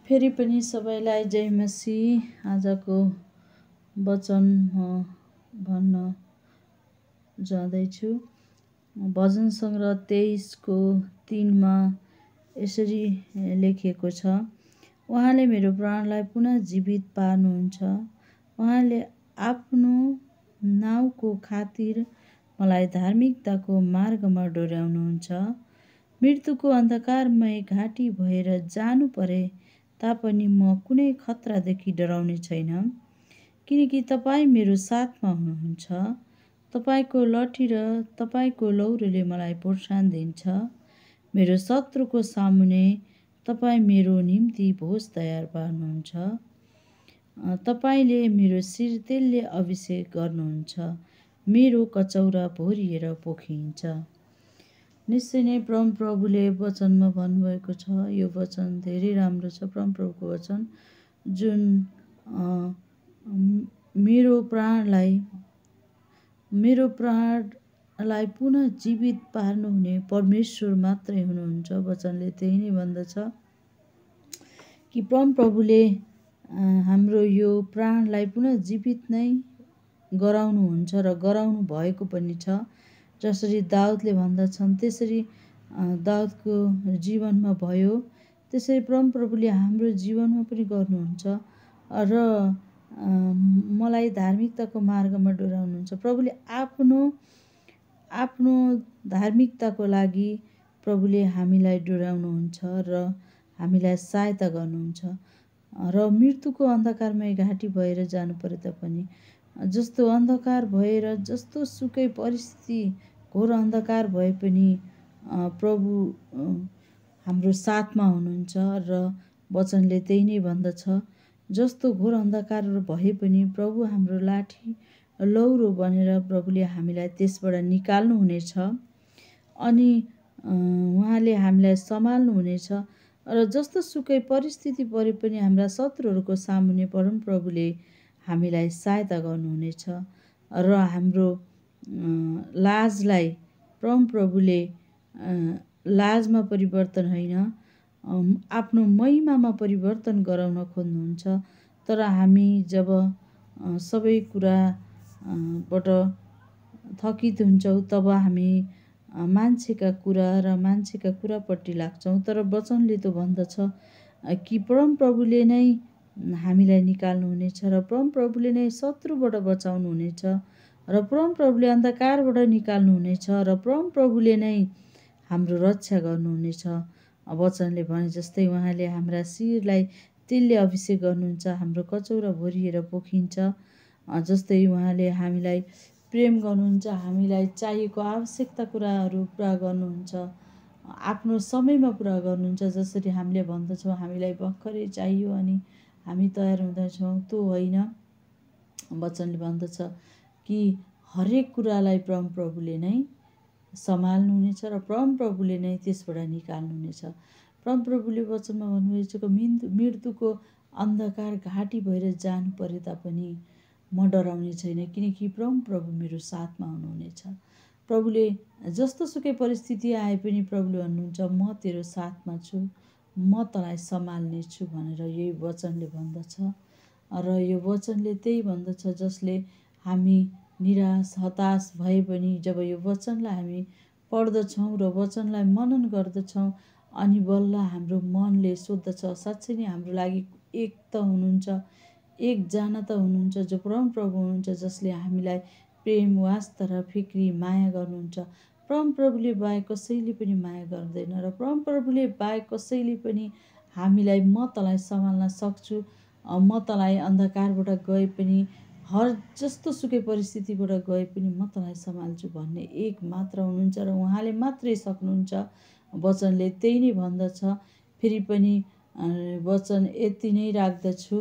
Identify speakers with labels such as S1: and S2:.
S1: फेरि पनि सबैलाई जय मसीह। आजको वचन म भन्न जाँदैछु। भजन सङ्ग्रह 23:3 मा यसरी लेखिएको छ, उहाँले मेरो प्राणलाई पुनः जीवित पार्नुहुन्छ। उहाँले आफ्नो नाउँको खातिर मलाई धार्मिकताको मार्गमा डोर्याउनुहुन्छ। मृत्युको अन्धकारमय घाटी भएर जानु परे तापनि म कुनै खतरादेखि डराउने छैन, किनकि तपाईँ मेरो साथमा हुनुहुन्छ। तपाईँको लठी र तपाईँको लौरोले मलाई प्रोत्साहन दिन्छ। मेरो शत्रुको सामुन्ने तपाईँ मेरो निम्ति भोज तयार पार्नुहुन्छ। तपाईँले मेरो शिर तेलले अभिषेक गर्नुहुन्छ, मेरो कचौरा भरिएर पोखिन्छ। निश्चय नै परमप्रभुले वचनमा भन्नुभएको छ। यो वचन धेरै राम्रो छ, परमप्रभुको वचन, जुन मेरो प्राणलाई पुनः जीवित पार्नुहुने परमेश्वर मात्रै हुनुहुन्छ। वचनले त्यही नै भन्दछ कि परमप्रभुले हाम्रो यो प्राणलाई पुनः जीवित नै गराउनुहुन्छ र गराउनु भएको पनि छ। जसरी दाउदले भन्दछन्, त्यसरी दाउदको जीवनमा भयो, त्यसरी परमप्रभुले हाम्रो जीवनमा पनि गर्नुहुन्छ र मलाई धार्मिकताको मार्गमा डोर्याउनुहुन्छ। प्रभुले आफ्नो धार्मिकताको लागि प्रभुले हामीलाई डोर्याउनुहुन्छ र हामीलाई सहायता गर्नुहुन्छ। र मृत्युको अन्धकारमय घाटी भएर जानु परे तापनि, जस्तो अन्धकार भएर जस्तो सुकै परिस्थिति, घोर अन्धकार भए पनि प्रभु हाम्रो साथमा हुनुहुन्छ र वचनले त्यही नै भन्दछ। जस्तो घोर अन्धकार भए पनि प्रभु हाम्रो लाठी लौरो बनेर प्रभुले हामीलाई त्यसबाट निकाल्नुहुनेछ अनि उहाँले हामीलाई सम्हाल्नुहुनेछ। र जस्तो सुकै परिस्थिति परे पनि हाम्रा शत्रुहरूको सामुन्ने परमप्रभुले हामीलाई सहायता गर्नुहुनेछ र हाम्रो लाजलाई परमप्रभुले लाजमा परिवर्तन होइन, आफ्नो महिमामा परिवर्तन गराउन खोज्नुहुन्छ। तर हामी जब सबै कुराबाट थकित हुन्छौँ, तब हामी मान्छेका कुरा र मान्छेका कुरापट्टि लाग्छौँ। तर वचनले त भन्दछ कि परमप्रभुले नै हामीलाई निकाल्नुहुनेछ र परमप्रभुले नै शत्रुबाट बचाउनुहुनेछ र परमप्रभुले अन्धकारबाट निकाल्नुहुनेछ र परमप्रभुले नै हाम्रो रक्षा गर्नुहुनेछ। वचनले भने जस्तै उहाँले हाम्रा शिरलाई तेलले अभिषेक गर्नुहुन्छ, हाम्रो कचौरा भरिएर पोखिन्छ। जस्तै उहाँले हामीलाई प्रेम गर्नुहुन्छ, हामीलाई चाहिएको आवश्यकता कुराहरू पुरा गर्नुहुन्छ, आफ्नो समयमा पुरा गर्नुहुन्छ। जसरी हामीले भन्दछौँ हामीलाई भर्खरै चाहियो अनि हामी तयार हुँदैछौँ, त्यो होइन। वचनले भन्दछ कि हरेक कुरालाई परमप्रभुले नै सम्हाल्नुहुनेछ र परमप्रभुले नै त्यसबाट निकाल्नुहुनेछ। परमप्रभुले वचनमा भन्नुभएको छ, मृत्युको अन्धकार घाटी भएर जानु परे तापनि म डराउने छैन, किनकि परमप्रभु मेरो साथमा हुनुहुनेछ। प्रभुले जस्तो सुकै परिस्थिति आए पनि प्रभुले भन्नुहुन्छ, म तेरो साथमा छु, म तँलाई सम्हाल्नेछु भनेर यही वचनले भन्दछ। र यो वचनले त्यही भन्दछ, जसले हामी निराश हताश भए पनि जब यो वचनलाई हामी पढ्दछौँ र वचनलाई मनन गर्दछौँ अनि बल्ल हाम्रो मनले सोद्धछ, साँच्चै नै हाम्रो लागि एक त हुनुहुन्छ, एकजना त हुनुहुन्छ जो परमप्रभु हुनुहुन्छ, जसले हामीलाई प्रेम वास्ता र फिक्री माया गर्नुहुन्छ। परमप्रभुले बाहेक कसैले पनि माया गर्दैन र परमप्रभुले बाहेक कसैले पनि हामीलाई म तँलाई सम्हाल्न सक्छु, म तँलाई अन्धकारबाट गए पनि, जस्तो सुकै परिस्थितिबाट गए पनि म तँलाई सम्हाल्छु भन्ने एक मात्र हुनुहुन्छ र उहाँले मात्रै सक्नुहुन्छ। वचनले त्यही नै भन्दछ। फेरि पनि वचन यति नै राख्दछु।